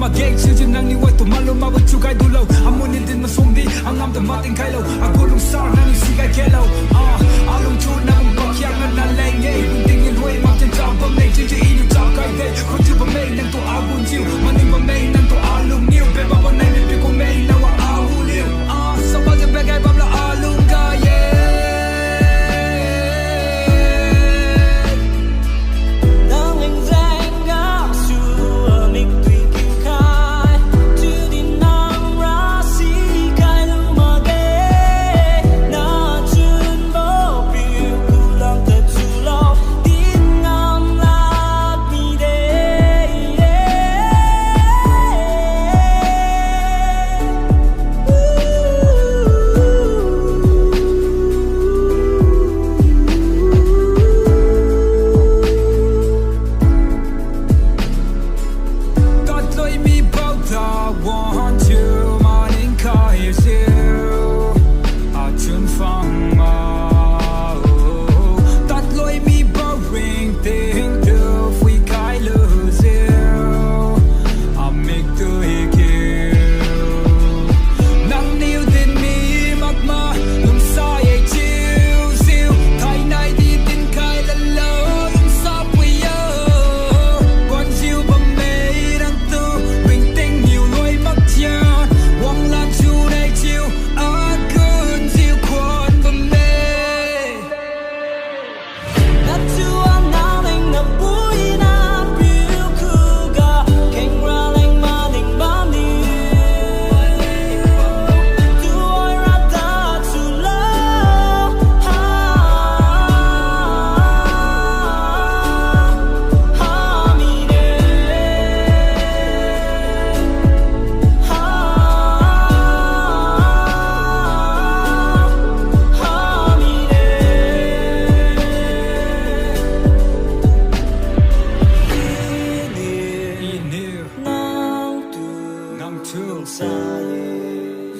magay children nang niwat to malo mabot chukay dulaw amunin din masumdi ang am mating kailaw agulong sar nang isigay kelaw along chun nang bakyak na nalenge bunting ilway mountain top of me jinji inu top kay day kunti ba may nang to agun jiw maning ba may nang to along niw beba ba nay mi ko may nawa ahuliw sa bagay bagay babla along kaya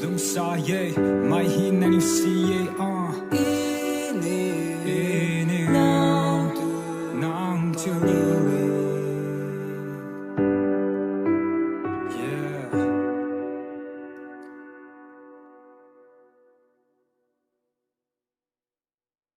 Lung sa ye, mai hin na ni si ye,